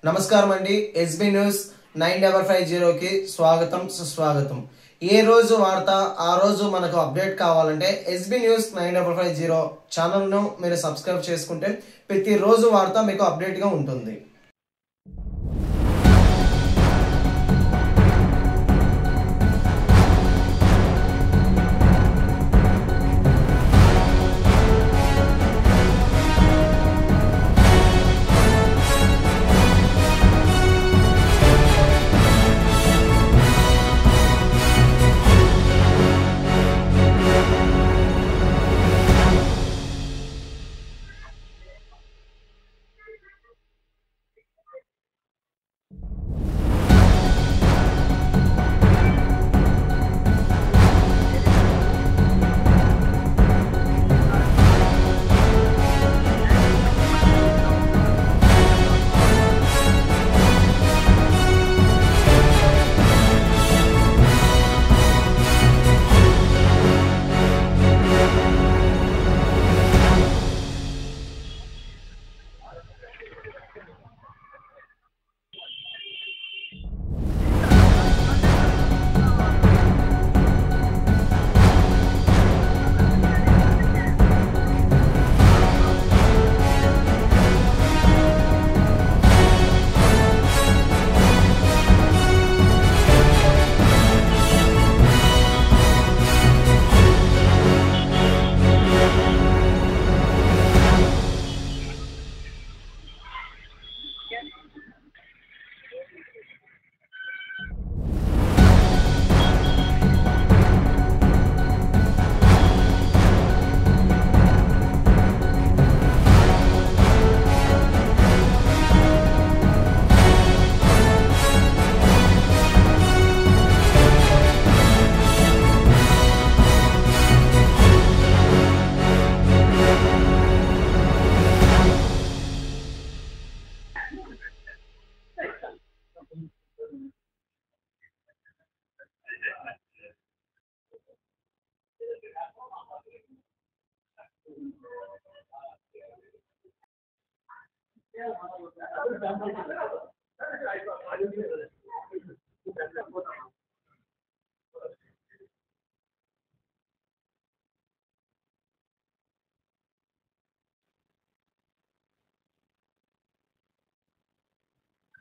నమస్కారం అండి. SB news 9550 కి స్వాగతం సుస్వాగతం. ఏ రోజు వార్త ఆ రోజు మనకు అప్డేట్ కావాలంటే ఎస్బీ న్యూస్ 9550 ఛానల్ను మీరు సబ్స్క్రైబ్ చేసుకుంటే ప్రతి రోజు వార్త మీకు అప్డేట్గా ఉంటుంది.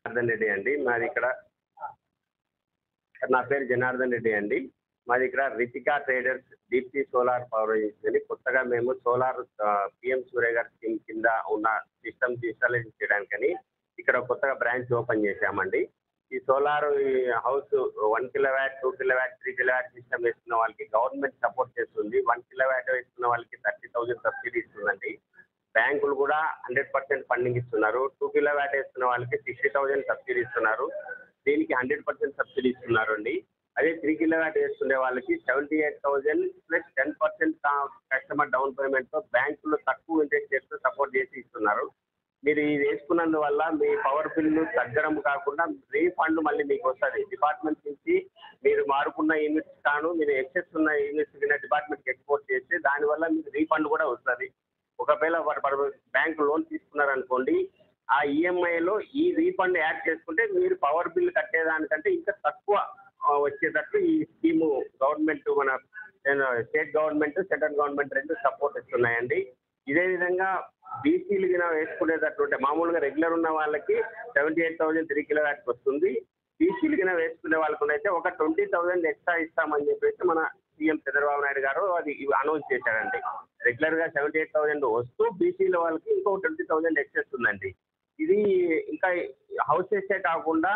జనార్దన్ రెడ్డి అండి. మాది ఇక్కడ నా పేరు జనార్దన్ రెడ్డి అండి. మాది ఇక్కడ Ritika traders Deepti solar power agency. కొత్తగా మేము సోలార్ పిఎం సూర్య గారి స్కీమ్ కింద ఉన్న సిస్టమ్స్ ఇన్స్టాలేషన్ చేయడానికని ఇక్కడ కొత్తగా బ్రాంచ్ ఓపెన్ చేశామండి. ఈ solar house 1 kilowatt, 2 kilowatt, 3 kilowatt system వేసుకున్న వాళ్ళకి గవర్నమెంట్ సపోర్ట్ చేస్తుంది. 1 కిలోవాట్ వేసుకున్న వాళ్ళకి 30,000 సబ్సిడీ ఇస్తుందండి. బ్యాంకులు కూడా 100% ఫండింగ్ ఇస్తున్నారు. 2 కిలోవాట్ వేస్తున్న వాళ్ళకి 60,000 సబ్సిడీ ఇస్తున్నారు. దీనికి 100% సబ్సిడీ ఇస్తున్నారు అండి. అదే 3 కిలోవాట్ వేసుకునే వాళ్ళకి 78,000 ప్లస్ 10% కస్టమర్ డౌన్ పేమెంట్తో బ్యాంకులు తక్కువ ఇంట్రెస్ట్ రేట్తో సపోర్ట్ చేసి ఇస్తున్నారు. మీరు ఇది వేసుకున్నందువల్ల మీ పవర్ బిల్లు తగ్గడం కాకుండా రీఫండ్ మళ్ళీ మీకు వస్తుంది. డిపార్ట్మెంట్ నుంచి మీరు మారుకున్న యూనిట్స్ కాను మీరు ఎక్సెస్ ఉన్న యూనిట్స్ కింద డిపార్ట్మెంట్కి ఎక్స్పోర్ట్ చేస్తే దానివల్ల మీకు రీఫండ్ కూడా వస్తుంది. ఒకవేళ బ్యాంకు లోన్ తీసుకున్నారనుకోండి, ఆ ఈఎంఐలో ఈ రీఫండ్ యాడ్ చేసుకుంటే మీరు పవర్ బిల్ కట్టేదానికంటే ఇంకా తక్కువ వచ్చేటట్టు ఈ స్కీము గవర్నమెంట్ మన స్టేట్ గవర్నమెంట్, సెంట్రల్ గవర్నమెంట్ రెండు సపోర్ట్ ఇస్తున్నాయండి. ఇదే విధంగా బీసీలు కింద వేసుకునేటట్టు ఉంటే మామూలుగా రెగ్యులర్ ఉన్న వాళ్ళకి 78,000 3 కిలోవాట్కి వస్తుంది. బీసీలు కింద వేసుకునే వాళ్ళకు అయితే ఒక 20,000 ఎక్స్ట్రా ఇస్తామని చెప్పేసి మన సీఎం చంద్రబాబు నాయుడు గారు అది అనౌన్స్ చేశారండి. రెగ్యులర్గా 78,000 వస్తూ బీసీల వాళ్ళకి ఇంకో 20,000 ఎక్సెస్ ఉందండి. ఇది ఇంకా హౌసెసే కాకుండా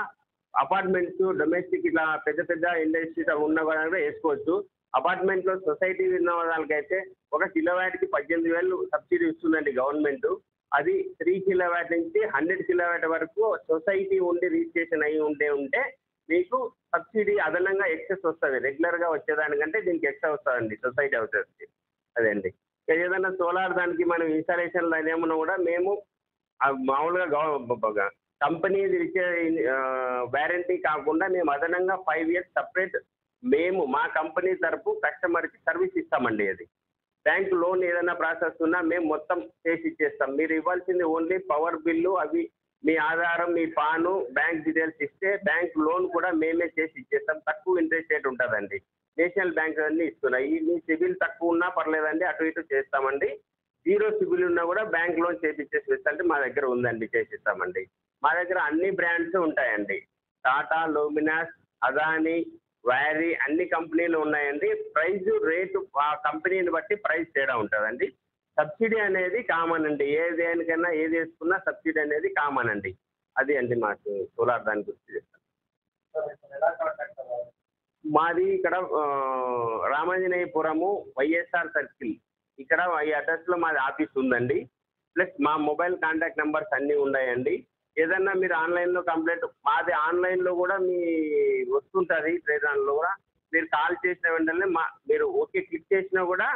అపార్ట్మెంట్స్, డొమెస్టిక్ ఇట్లా పెద్ద పెద్ద ఇండస్ట్రీస్ ఉన్న వాళ్ళకి వేసుకోవచ్చు. అపార్ట్మెంట్లో సొసైటీ ఉన్న వాళ్ళకైతే 1 కిలోవాట్కి 18,000 సబ్సిడీ ఇస్తుందండి గవర్నమెంట్. అది 3 కిలోవాట్ నుంచి 100 కిలోవాట్ వరకు సొసైటీ ఉండి రిజిస్ట్రేషన్ అయ్యి ఉంటే మీకు సబ్సిడీ అదనంగా ఎక్సెస్ వస్తుంది. రెగ్యులర్గా వచ్చేదానికంటే దీనికి ఎక్స్ట్రా వస్తుందండి సొసైటీ హౌసెస్కి. అదే అండి. ఏదైనా సోలార్ దానికి మనం ఇన్స్టాలేషన్లో ఏమన్నా కూడా మేము మామూలుగా కంపెనీది ఇచ్చే వారంటీ కాకుండా మేము అదనంగా 5 years సపరేట్ మేము మా కంపెనీ తరపు కస్టమర్కి సర్వీస్ ఇస్తామండి. అది బ్యాంక్ లోన్ ఏదైనా ప్రాసెస్ ఉన్నా మేము మొత్తం చేసి ఇచ్చేస్తాం. మీరు ఇవ్వాల్సింది ఓన్లీ పవర్ బిల్లు, అవి మీ ఆధారం, మీ పాను, బ్యాంక్ డీటెయిల్స్ ఇస్తే బ్యాంక్ లోన్ కూడా మేమే చేసి ఇచ్చేస్తాం. తక్కువ ఇంట్రెస్ట్ రేట్ ఉంటుందండి. నేషనల్ బ్యాంక్ అన్నీ ఇస్తున్నాయి. మీ సిబిల్ తక్కువ ఉన్నా పర్లేదండి, అటు ఇటు చేస్తామండి. జీరో సిబిల్ ఉన్నా కూడా బ్యాంక్ లోన్ చేపించే ఫెసిలిటీ మా దగ్గర ఉందండి, చేసిస్తామండి. మా దగ్గర అన్ని బ్రాండ్స్ ఉంటాయండి. టాటా, లూమినాస్, అదానీ, వ్యారీ అన్ని కంపెనీలు ఉన్నాయండి. ప్రైస్ రేటు ఆ కంపెనీని బట్టి ప్రైస్ తేడా ఉంటుందండి. సబ్సిడీ అనేది కామన్ అండి. ఏ దేనికైనా ఏది వేసుకున్నా సబ్సిడీ అనేది కామన్ అండి. అది అండి మాకు సోలార్ దాని గురించి చెప్తాను. మాది ఇక్కడ రామాంజనేయపురము వైఎస్ఆర్ సర్కిల్, ఇక్కడ ఈ అడ్రస్లో మాది ఆఫీస్ ఉందండి. ప్లస్ మా మొబైల్ కాంటాక్ట్ నెంబర్స్ అన్నీ ఉన్నాయండి. ఏదన్నా మీరు ఆన్లైన్లో కంప్లైంట్, మాది ఆన్లైన్లో కూడా మీ వస్తుంటుంది, దానిలో కూడా మీరు కాల్ చేసిన వెంటనే మీరు ఓకే క్లిక్ చేసినా కూడా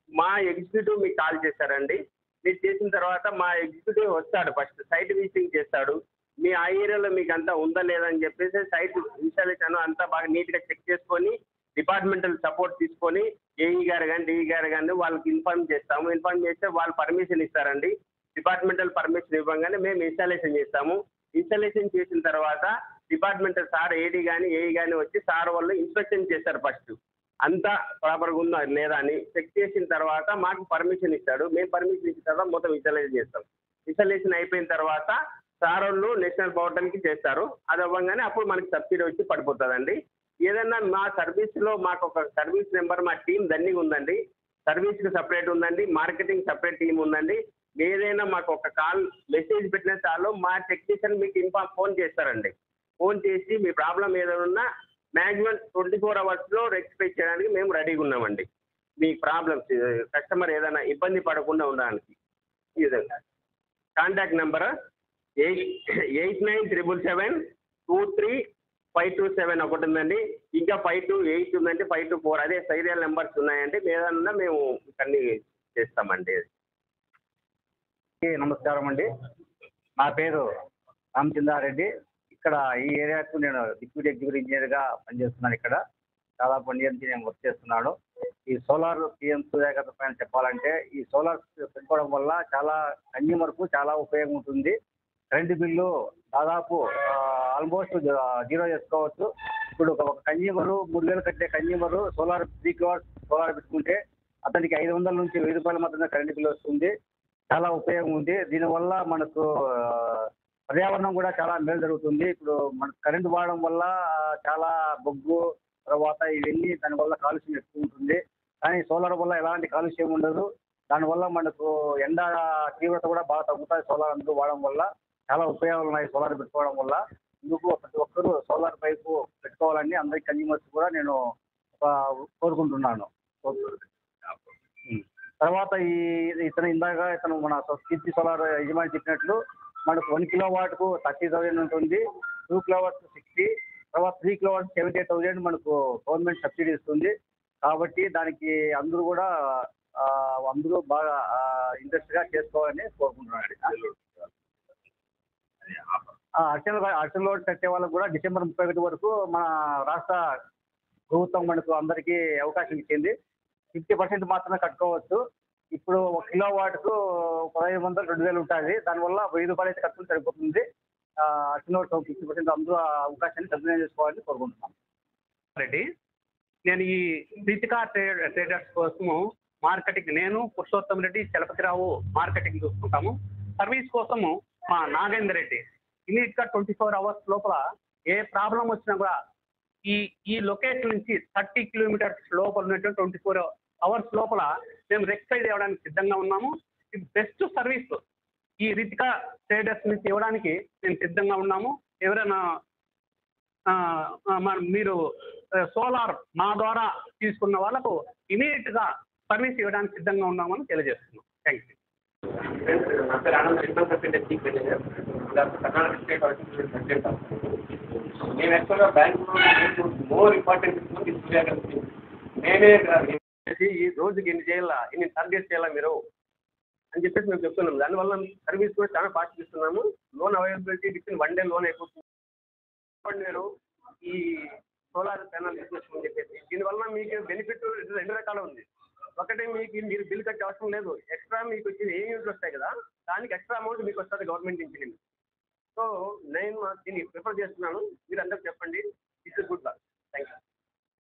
మా ఎగ్జిక్యూటివ్ మీకు కాల్ చేస్తారండి. మీరు చేసిన తర్వాత మా ఎగ్జిక్యూటివ్ వస్తాడు, ఫస్ట్ సైట్ విజిటింగ్ చేస్తాడు. మీ ఆ ఏరియాలో మీకు అంతా ఉందా లేదా అని చెప్పేసి సైట్ ఇన్స్టాలేషన్ అంతా బాగా నీట్గా చెక్ చేసుకొని డిపార్ట్మెంటల్ సపోర్ట్ తీసుకొని ఏఈ గారు కానీ డిఈ గారు కానీ వాళ్ళకి ఇన్ఫార్మ్ చేస్తాము. ఇన్ఫార్మ్ చేస్తే వాళ్ళు పర్మిషన్ ఇస్తారండి. డిపార్ట్మెంటల్ పర్మిషన్ ఇవ్వగానే మేము ఇన్స్టాలేషన్ చేస్తాము. ఇన్స్టాలేషన్ చేసిన తర్వాత డిపార్ట్మెంటల్ సార్ ఏడీ కానీ ఏఈ కానీ వచ్చి సార్ వాళ్ళు ఇన్స్పెక్షన్ చేస్తారు. ఫస్ట్ అంతా ప్రాపర్గా ఉందా లేదా అని చెక్ చేసిన తర్వాత మాకు పర్మిషన్ ఇస్తాడు. మేము పర్మిషన్ ఇచ్చిన తర్వాత మొత్తం ఇన్స్టాలేషన్ చేస్తాం. ఇన్స్టాలేషన్ అయిపోయిన తర్వాత సార్ వాళ్ళు నేషనల్ పోర్టల్కి చేస్తారు. అది అవ్వగానే అప్పుడు మనకి సబ్సిడీ వచ్చి పడిపోతుందండి. ఏదన్నా మా సర్వీస్లో మాకు ఒక సర్వీస్ నెంబర్, మా టీం దండిగా ఉందండి. సర్వీస్కి సపరేట్ ఉందండి, మార్కెటింగ్ సపరేట్ టీం ఉందండి. ఏదైనా మాకు ఒక కాల్ మెసేజ్ పెట్టిన చాలు మా టెక్నీషియన్ మీకు ఫోన్ చేస్తారండి. ఫోన్ చేసి మీ ప్రాబ్లం ఏదైనా ఉన్నా మ్యాక్సిమం 24 అవర్స్లో రెక్టిఫై చేయడానికి మేము రెడీగా ఉన్నామండి. మీ ప్రాబ్లమ్స్ కస్టమర్ ఏదైనా ఇబ్బంది పడకుండా ఉండడానికి. ఈ విధంగా కాంటాక్ట్ నెంబర్ 8977723527 ఒకటి ఉందండి. ఇంకా 528 ఉందండి, 524 అదే సీరియల్ నెంబర్స్ ఉన్నాయండి. ఏదన్నా మేము అన్ని చేస్తామండి. నమస్కారం అండి, నా పేరు రామచంద్రారెడ్డి. ఇక్కడ ఈ ఏరియాకు నేను డిప్యూటీ ఎగ్జిక్యూటివ్ ఇంజనీర్గా పనిచేస్తున్నాను. ఇక్కడ దాదాపు 1 ఇయర్ నుంచి నేను వర్క్ చేస్తున్నాను. ఈ సోలార్ పిఎం సూర్యఘర్ పైన చెప్పాలంటే, ఈ సోలార్ పెట్టుకోవడం వల్ల చాలా కన్జ్యూమర్కు చాలా ఉపయోగం ఉంటుంది. కరెంటు బిల్లు దాదాపు ఆల్మోస్ట్ జీరో చేసుకోవచ్చు. ఇప్పుడు ఒక కన్జ్యూమరు 3000 కట్టే కన్జ్యూమరు సోలార్ 3 kW సోలార్ పెట్టుకుంటే అతనికి 500 నుంచి 1000 రూపాయల మాత్రమే కరెంటు బిల్లు వస్తుంది. చాలా ఉపయోగం ఉంది. దీనివల్ల మనకు పర్యావరణం కూడా చాలా మేలు జరుగుతుంది. ఇప్పుడు మనకు కరెంటు వాడడం వల్ల చాలా బొగ్గు, తర్వాత ఇవన్నీ దానివల్ల కాలుష్యం ఎక్కువ ఉంటుంది. కానీ సోలార్ వల్ల ఎలాంటి కాలుష్యం ఉండదు. దానివల్ల మనకు ఎండ తీవ్రత కూడా బాగా తగ్గుతుంది. సోలార్ అందుకు వాడడం వల్ల చాలా ఉపయోగాలు ఉన్నాయి. సోలార్ పెట్టుకోవడం వల్ల ఇందుకు ప్రతి ఒక్కరూ సోలార్ పైపు పెట్టుకోవాలని అందరి కన్జ్యూమర్స్ కూడా నేను కోరుకుంటున్నాను. తర్వాత ఇతను మన కీర్తి సోలార్ యజమాని చెప్పినట్లు మనకు 1 కిలోవాట్కు 30,000 ఉంటుంది, 2 కిలోవాట్స్ 60, తర్వాత 3 కిలోవాట్స్ 78,000 మనకు గవర్నమెంట్ సబ్సిడీ ఇస్తుంది. కాబట్టి దానికి అందరూ కూడా అందరూ బాగా ఇంట్రెస్ట్గా చేసుకోవాలని కోరుకుంటున్నాను. అర్చన లోడ్ కట్టే వాళ్ళకు కూడా డిసెంబర్ 31 వరకు మన రాష్ట్ర ప్రభుత్వం మనకు అందరికీ అవకాశం ఇచ్చింది. 50% మాత్రమే కట్టుకోవచ్చు. ఇప్పుడు 1 కిలోవాట్కు 1500 2000 ఉంటుంది. దానివల్ల 1000 రూపాయలు అయితే ఖర్చు సరిపోతుంది. అర్చన లోడ్ 50% అందరూ అవకాశాన్ని సద్వినియోగం చేసుకోవాలని కోరుకుంటున్నాను. రెడ్డి, నేను ఈ రితికా ట్రేడర్స్ కోసము మార్కెటింగ్, నేను పురుషోత్తం రెడ్డి, చలపతిరావు మార్కెటింగ్ చూసుకుంటాము. సర్వీస్ కోసము మా నాగేందర్ రెడ్డి ఇమీడియట్గా 24 అవర్స్ లోపల ఏ ప్రాబ్లం వచ్చినా కూడా ఈ లొకేషన్ నుంచి 30 కిలోమీటర్స్ లోపల ఉన్నటువంటి 24 అవర్స్ లోపల మేము రెక్టిఫై చేయడానికి సిద్ధంగా ఉన్నాము. ఇది బెస్ట్ సర్వీస్ ఈ రితికా ట్రేడర్స్ నుంచి ఇవ్వడానికి మేము సిద్ధంగా ఉన్నాము. ఎవరైనా మీరు సోలార్ మా ద్వారా తీసుకున్న వాళ్ళకు ఇమీడియట్గా సర్వీస్ ఇవ్వడానికి సిద్ధంగా ఉన్నామని తెలియజేస్తున్నాం. Thank you. నా పేరు ఆనంద్, కర్ణాటక స్టేట్ ప్రెసిడెంట్. నేను యాక్చువల్గా బ్యాంకులో మోర్ ఇంపార్టెంట్ తీసుకునే నేనే ఈ రోజుకి ఇన్ని చేయాలా, ఇన్ని టార్గెట్ చేయాలా మీరు అని చెప్పేసి మేము చెప్తున్నాము. దానివల్ల సర్వీస్ కూడా చాలా ఫాస్ట్ ఇస్తున్నాము. Loan availability with 1 day loan అయిపోతుంది. నేను ఈ సోలార్ ప్యానల్ బిజినెస్ అని చెప్పేసి దీనివల్ల మీకు బెనిఫిట్ 2 రకాలు ఉంది. ఒకటి, మీరు బిల్ కట్టే అవసరం లేదు. ఎక్స్ట్రా మీకు వచ్చి ఏ యూనిట్లు వస్తాయి కదా, దానికి ఎక్స్ట్రా అమౌంట్ మీకు వస్తుంది గవర్నమెంట్ నుంచి. సో నేను దీన్ని ప్రిఫర్ చేస్తున్నాను. మీరు అందరూ చెప్పండి